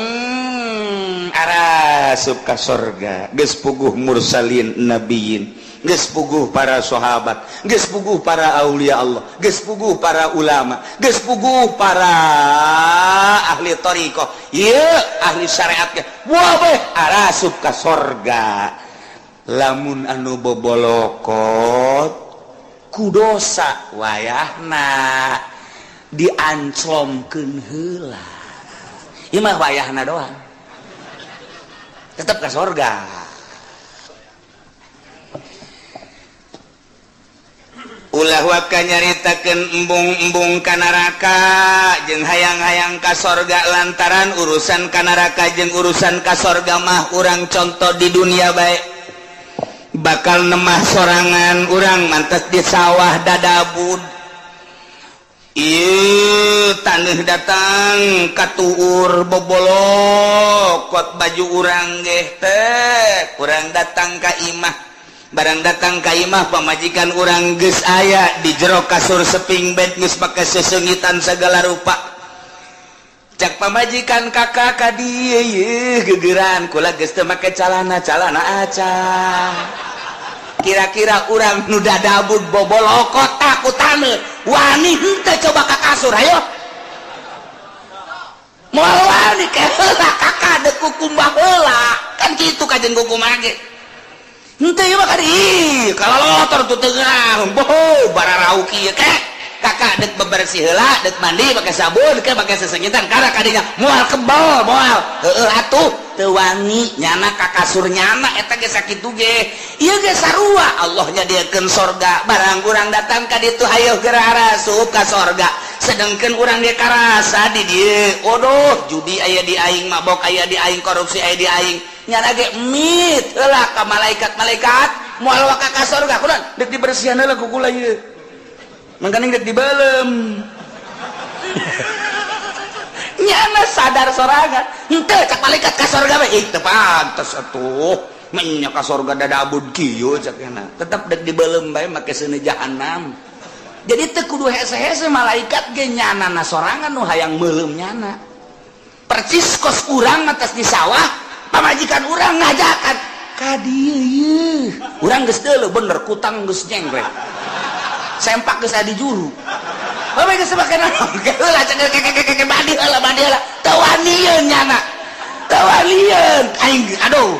arasup ka sorga geus puguh mursalin nabiyin geus puguh para sahabat geus puguh para aulia Allah geus puguh para ulama geus puguh para ahli thariqah ieu ahli syariat ge wae arasup ka sorga lamun anu bobolokot ku dosa wayahna dianclomkeun heula ieu mah wayahna doang tetep ka sorga. Ulah waka nyaritakeun embung-embung ka neraka jeung hayang-hayang ka sorga lantaran urusan ka neraka jeung urusan ka sorga mah urang contoh di dunia bae bakal nemah sorangan urang mantes di sawah dadabud ieu taneuh datang katuur bobolokot baju urang ge teh urang datang ka imah barang datang ka imah pamajikan urang geus aya di jero kasur seping bed geus make sesengitan segala rupa cak pamajikan kakak ka dieu yeuh geugeran kula geus teu make calana aca kira-kira urang nu dadabud bobolokot takutaneu wani henteu coba ka kasur ayo moal wani ke heula kakak deuk kukumbah heula kan kitu kajen kukumbah ge henteu ieu mah kadi kalolotor tu teunah boh bararau kieu ke kakak deuk bebersih heula deuk mandi pake sabun ke pake sesengitan karena kadinya moal kebal moal heueuh atuh teu wani nyana ka kasur nyana eta ge sakitu ge ieu ge sarua Allah nyadiakeun sorga barang urang datang ka ditu hayu geura arasup ka sorga sedengkeun urang ge karasa di dieu odoh judi aya di aing mabok aya di aing korupsi aya di aing nyana ge mit heula ka malaikat-malaikat moal waka ka sorga kunaon deuk dibersihan heula ku kula ieu mangkaning deuk dibeulem nyana sadar sorangan henteu cak malaikat ka sorga we ih teu pantes atuh nya ka sorga dadabud kieu cak ena tetep deuk dibeulem bae make seuneu jahanam jadi teu kudu hese-hese malaikat ge nyanana sorangan nu hayang meulem nyana percis kos urang atas di sawah pamajikan urang ngajakan ka dieu yeuh urang geus deuleu bener kutang geus jenggrek sempak geus adi juru bae geus make naon heula cek badi heula teu wanieun nyana teu wanieun aing aduh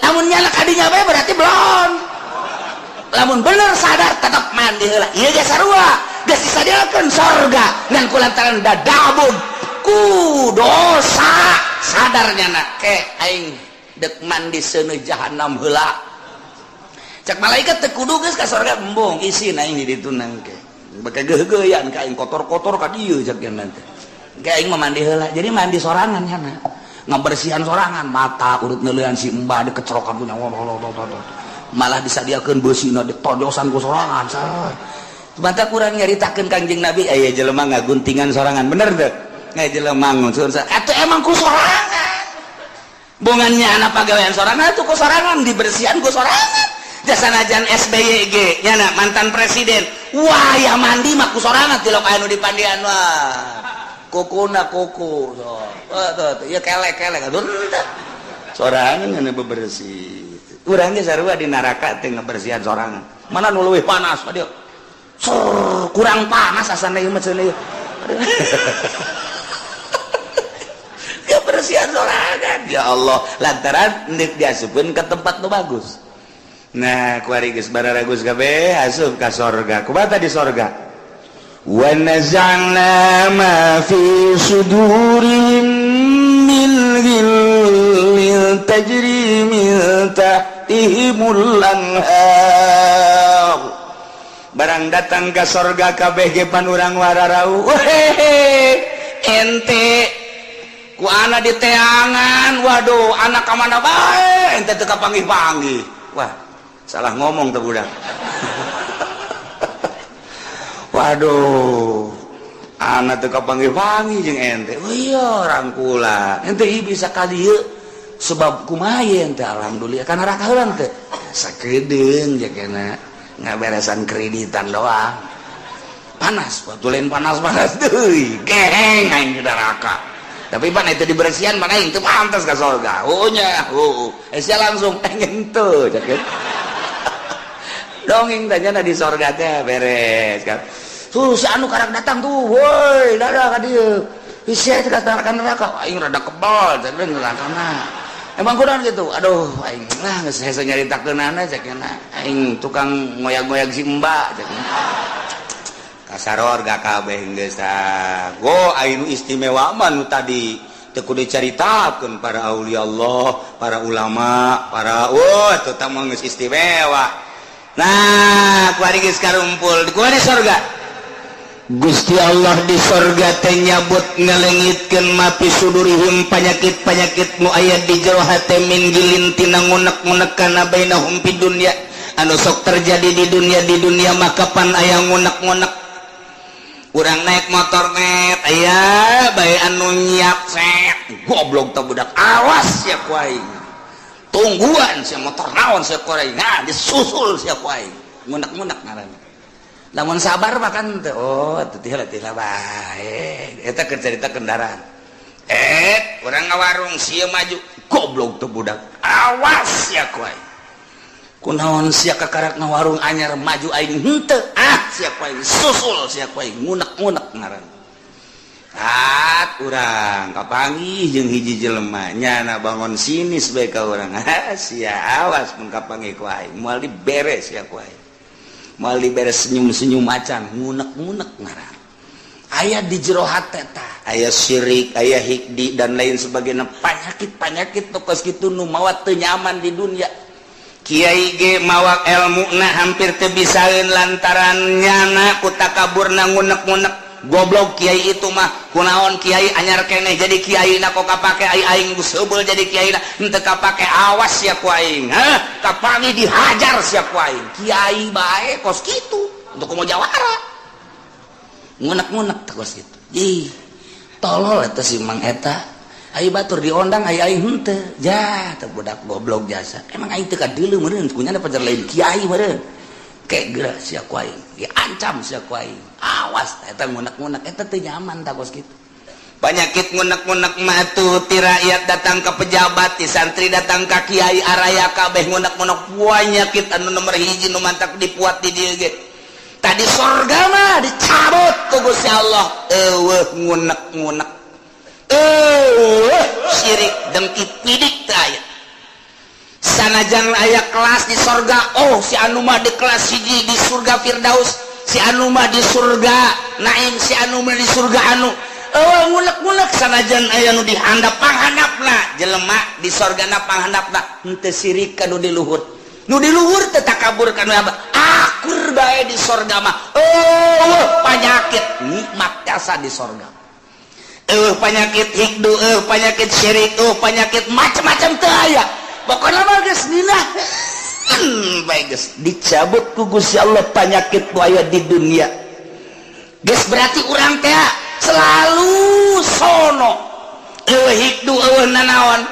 lamun nyana kadinya bae berarti belum lamun bener sadar tetep mandi heula ieu ge sarua geus disadiakeun sorga ngan kulantaran dadabun ku dosa sadar nyana ke aing deuk mandi seuneu jahanam heula cek malaikat teu kudu geus ka sorga embung isin aing di ditu nangke bake geuh-geuyan ka aing kotor-kotor ka dieu cek yen teh ke aing mah mandi heula jadi mandi sorangan nyana ngabersihan sorangan mata urut neuleuan si embah di kecrokan punya malah disadiakeun beusina ditojosan ku sorangan sah banta kurang nyaritakeun Kangjeng Nabi aya jelema ngaguntingan sorangan bener teu jelema ngun atuh emang ku sorangan bungannya anak pagawean sorangan atuh ku sorangan dibersihan ku sorangan jasanajan SBY ge nyana mantan presiden wah ya mandi mah ku sorangan ti lok anu dipandian wah kukuna kuku so tuh ya kelek-kelek aduh sorangan anu bebersih urang ge sarua di neraka teh ngabersihan sorangan mana nu leuwih panas adieu kurang panas asana ieu mah cenah kebersihan sorangan ya Allah lantaran nek diasupkeun ke tempat nu bagus nah kuari geus bararagus kabeh asup ka sorga kumaha di sorga wa naz'na ma fi sudurihim min ghillin tajri min tahtihimul anhar barang datang ka sorga kabeh ge pan urang wararau ente ku anak di teangan waduh anak ka mana bae ente teu kapanggih-panggih wah salah ngomong tuh budak Waduh, anak teu kapanggih-panggih jeung ente. Oh iya rangkula. Ente bisa kali ieu sebab kumaha ente alhamdulillah kana raka heula teh. Sakedeung jakena ngaberesan kreditan doang. Panas, batu lain panas-panas deui. Geheng aing di neraka. Tapi pan itu dibersihan mana aing teu pantes ka surga. Oh nya, sia langsung pengen teu jaket. Dongeng tanya di surga teh beres kan. Tuh si anu karang datang tuh, woi, dadah ka dieu. Isi teh datang ka neraka, aing rada kebal, jadi nerakana. Emang kurang gitu. Aduh, aing lah geus hese nyaritakeunana cekna. Aing tukang ngoyag-ngoyag si Mbak cekna. Kasaror gak kabeh geus tah. Go aing istimewa mah nu tadi teu kudu dicaritakeun para aulia Allah, para ulama, para teu tah mah geus istimewa. Nah, kuari geus karumpul, kuari surga. Gusti Allah di surga teh nyabut ngalengitkeun ma fi sudurihim panyakit-panyakit nu aya di jero hate min gilin tina ngunek-ngunek kana bainahum fid dunya anu sok terjadi di dunia mah kapan aya ngunek-ngunek urang naik motor net aya bae anu nyiap set goblok teh budak awas ya ku aing tungguan sia motor naon sia ku aing nah disusul sia ku aing ngunek-ngunek ngaranna. Lamun sabar makan teh tihla bae eta keur carita kendaraan urang ngawarung sia maju goblok teh budak awas ya ku aing kunaon sia kakarak ngawarung anyar maju aing henteu sia ku aing susul sia ku aing ngunek-ngunek ngaran urang kapanggih jeung hiji jelema nyana bangun sinis bae ka urang sia awas mun kapanggih ku aing moal diberes ya ku aing mal beres senyum-senyum macan ngunek-ngunek ngaran aya di jero hate tah aya syirik aya hikdi dan lain sebagainya penyakit-penyakit tokos kitu nu mawa teu nyaman di dunia kiai ge mawa ilmuna hampir teu bisaeun lantaran nyana ku takaburna ngunek-ngunek goblok kiai itu mah kunaon kiai anyar keneh jadi kiai na kok kapake aing geus heubeul jadi kiai na henteu kapake awas sia ku aing kapangi dihajar sia ku aing kiai bae kos kitu untuk mau jawara ngunek-ngunek kos kitu ih tolol eta si Mang eta ai batur diondang ai aing henteu jah teu budak goblok jasa emang aing teu kadeuleu meureun kunyana pajar lain kiai meureun kayak geura sia ku aing diancam sia ku aing awas eta ngunek-ngunek eta teu nyaman tah kos kitu penyakit ngunek-ngunek mah tuh ti rakyat datang ke pejabat ti santri datang ka kiai araya kabeh ngunek-ngunek penyakit anu nomor hiji nu mantak dipuat di dieu ge tadi surga mah dicabut ku Gusti Allah ngunek-ngunek syirik dengki pidik teh aya sanajan aya kelas di surga si anu mah di kelas hiji di surga Firdaus si anu mah di surga Naim si anu mah di surga anu ngunek-ngunek sanajan aya nu dihandap panghandapna jelema di surgana panghandapna henteu sirik ka nu di luhur teh takabur kana akur bae di surga mah penyakit nikmat jasa di surga penyakit hikdu penyakit syirik penyakit macam-macam teu aya pokoknya mah geus dina bae geus dicabut ku Gusti Allah penyakit nu aya di dunia geus berarti urang teh selalu sono hikdu nanaon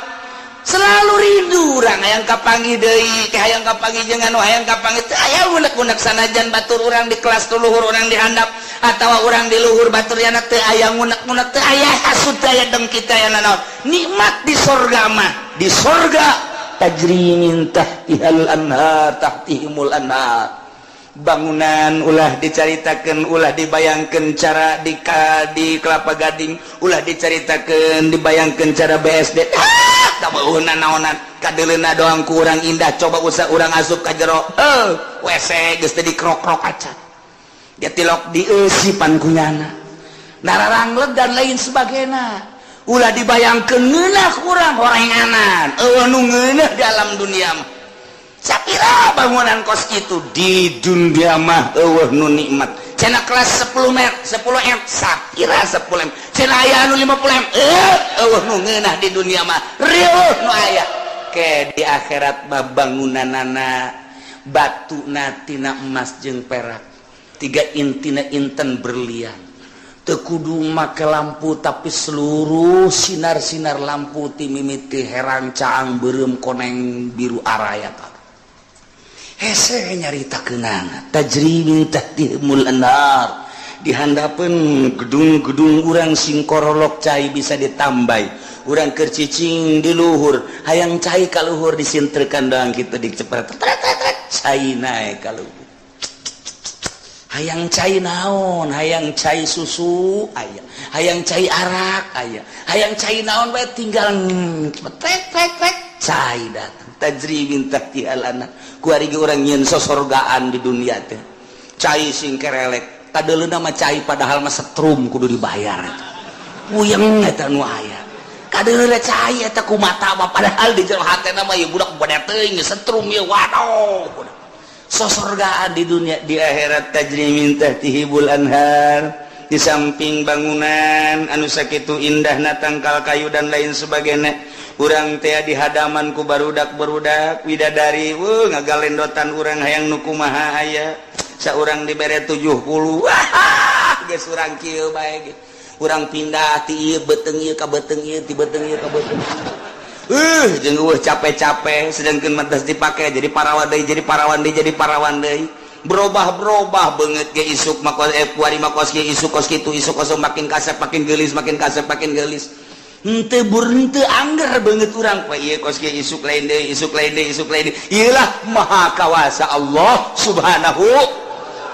selalu rindu urang hayang kapanggih deui teh hayang kapanggih jeung anu hayang kapanggih teh aya unek-unek sanajan batur urang di kelas luhur urang dihandap atawa urang di luhur batur yana teu aya unek-unek teu aya hasud teh aya dengki teh aya nanaon nikmat di surga mah di surga tajri min tahtihal anhar tahtihimul anhar bangunan ulah dicaritakeun ulah dibayangkeun cara di Kelapa Gading ulah dicaritakeun dibayangkeun cara BSD da beueuna naonan kadeuleuna doang ku urang indah coba usah urang asup ka jero WC geus teh dikrok-krok acan dia tilok dieusipan kunyana nararangleg dan lain sebagainya ulah dibayangkeun ngeunah urang horenganan nu ngeunah di alam dunia mah sapira bangunan kos itu di dunia mah nu nikmat cenah kelas 10 M sapira 10 M cenah aya anu 50 M nu ngeunah di dunia mah rieuh nu aya ke di akhirat mah bangunanana batuna tina emas jeung perak tiga intina inten berlian tekudu make lampu tapi seluruh sinar-sinar lampu ti mimiti herang caang beureum koneng biru araya hese nyarita keunana tajri min tahtihimul anar di handapeun gedung-gedung urang sing korolok cai bisa ditambai urang keur cicing di luhur hayang cai ka luhur disintrekan doang kitu dicepret cai naik ka luhur hayang cai naon hayang cai susu aya hayang cai arak aya hayang cai naon bae tinggal trek cai datang tajri min tahtihal anar ku ari urang nyeun sosorgaan di dunia teh cai sing kerelek kadeuleuh mah cai padahal mah setrum kudu dibayar puyeng eta nu aya kadeuleuh cai eta ku mata mah padahal di jero hatena mah ieu budak bade teuing setrum ieu waduh sosorgaan di dunia di akhirat tajri min tahtihibul anhar di samping bangunan anu sakitu indahna tangkal kayu dan lain sebagainya urang teh di hadaman ku barudak-barudak widadari ngagalendotan urang hayang nu kumaha aya saurang dibere 70 geus urang kieu bae ge urang pindah ti ieu beteung ieu ka beteung ieu ti beteung ieu ka beteung jeung capek-capek sedangkeun mantas dipake jadi parawan deui berubah beungeut ge isuk mah kuari mah kos ge isuk kos kitu isuk kos makin kasep makin geulis henteu henteu angger beungeut urang poe ieu kos ge isuk lain deui ieu lah maha kawasa Allah subhanahu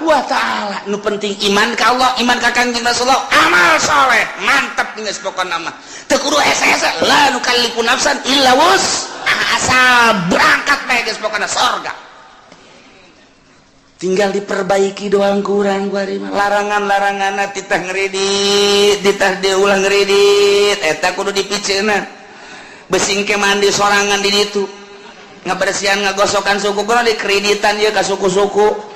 wa ta'ala. Nu penting iman ka Allah, iman ka Kangjeng Rasulullah, amal saleh mantap geus pokona mah teu kudu hese-hese la nukallifu nafsan illa asal berangkat bae geus pokona surga tinggal diperbaiki doang kurang kuari mah larangan-laranganna titah ngeridit ditah diulah ngeridit eta kudu dipiceuna besing ke mandi sorangan di ditu ngabersihan ngagosokan suku kudu dikreditan ieu ka suku-suku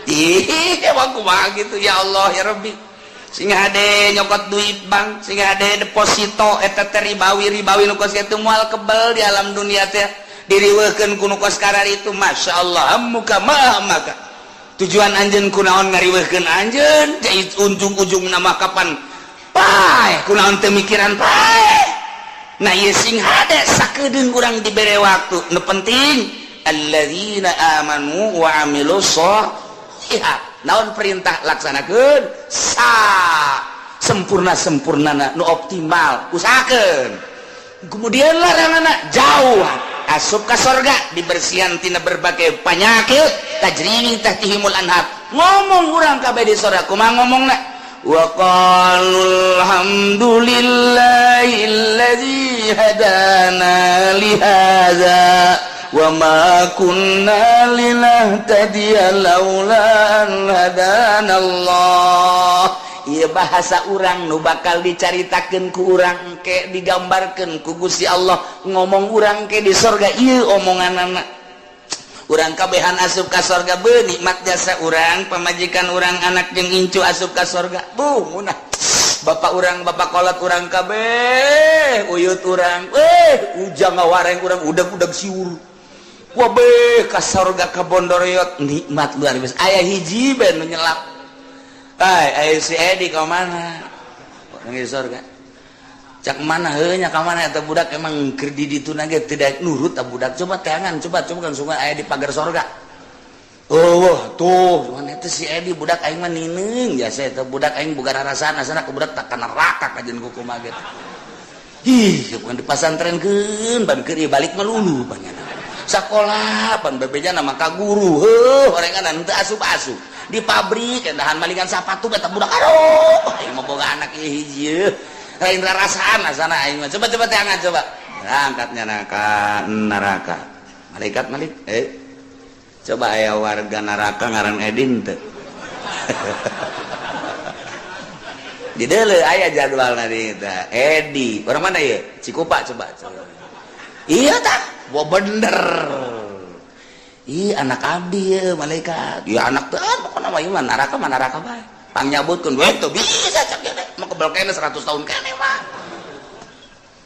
emang kumaha gitu ya Allah ya Rabbi sehingga hade nyokot duit bank sehingga hade deposito eta teh ribawi nu kos kitu moal kebel di alam dunia teh diriweukeun ku nu kos karar itu masyaallah muka maka tujuan anjeun kunaon ngariweukeun anjeun jadi ujung-ujung nama kapan pae kunaon teu mikiran pae nah ieu sing hade sakedeung urang dibere waktu nu penting alladzina amanu wa amilus naon perintah laksanakeun sempurna-sempurnana nu optimal usahakeun kemudian laranganna jauhan asup ka surga dibersihan tina berbagai penyakit tajri tahtihimul anhar ngomong urang kabeh di surga kumaha ngomongna wa qalul hamdulillahilladzi hadana li hadza wa ma kunna linahtadiya laula an hadanallah ieu bahasa urang nu bakal dicaritakeun ku urang engke digambarkeun ku Gusti Allah ngomong urang ke di surga ieu omonganna urang kabehan asup ka surga beun nikmat jasa urang pamajikan urang anak jeung incu asup ka surga munah bapak urang bapak kolot urang kabeh uyut urang ujang ngawareng urang udag-udag siur wabeh ka surga ka Bondoroyot nikmat luar biasa aya hiji ben nu nyelap aya si Edi ka mana nang di surga cak mana heuh nya ka mana eta budak emang keur di dituna ge teu nurut ta budak coba teangan coba kan sungai aya di pagar surga tuh mana eta si Edi budak aing mah nineung biasa eta budak aing boga rarasaan asana ka budak tak kana neraka kajen ku kumaha ge bukan di pasantrenkeun ban keur ieu balik mah lulu banyak sekolah pan bebeja nama ka guru orengan teu asup-asup di pabrik endahan malingan sapatu eta budak aduh aing mah boga anak ieu hiji lain rarasaan asana aing mah coba teangan coba berangkatnya neraka malaikat malik coba aya warga neraka ngaran Edin teu di deuleu aya jadwalna di eta Edi urang mana ieu Cikupa coba iya tak wah bener anak abdi ya malaikat ya anak teh pokona mah ieu mah neraka bae pangyabutkeun we teu bisa cak ge mah kebal kene 100 tahun kene mah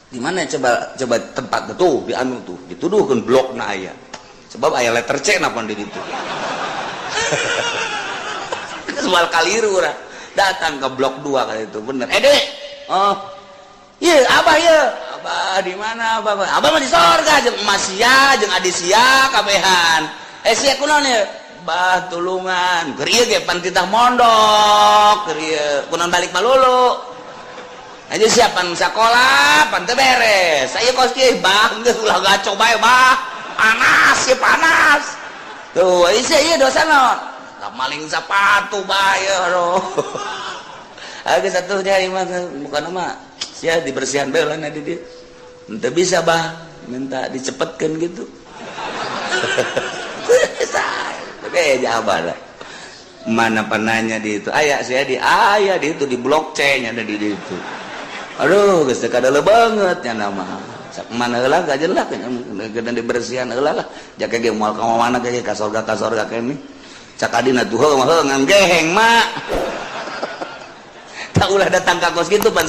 di mana coba tempat tuh di anu tuh dituduhkeun blokna aya sebab aya letter C napa di ditu Soal kaliru urang. Datang ke blok 2 kali itu bener. Dek. Oh. Iya, abah ya. Abah di mana abah? Abah mah di sorga jeung emas sia jeung adi sia kabehan. Sia kunaon ya? Bah tulungan. Keur ieu ge pan titah mondok, keur ieu kunaon balik malulu. Aja siapan sekolah, pan teu beres. Saya kos kieu bah geus ulah gaco bae bah. Panas ya panas. Tuh, ieu dosa naon? Maling sepatu bae aduh. Geus atuh nyari mah bukan mah sia dibersihan bae lah di dieu. Henteu bisa bah, minta dicepetkeun gitu. Tapi jawab lah. Mana penanya di itu? Aya saya di itu di blok C nya ada di itu. Aduh, geus teu kadele banget nya nama. Sak mana heula ka jelas geus dibersihan heula lah. Jake ge moal ka mana ge ka sorga kene. Cak adina tuh heung ngan geheng mak. Tak ulah datang ka kos kitu pan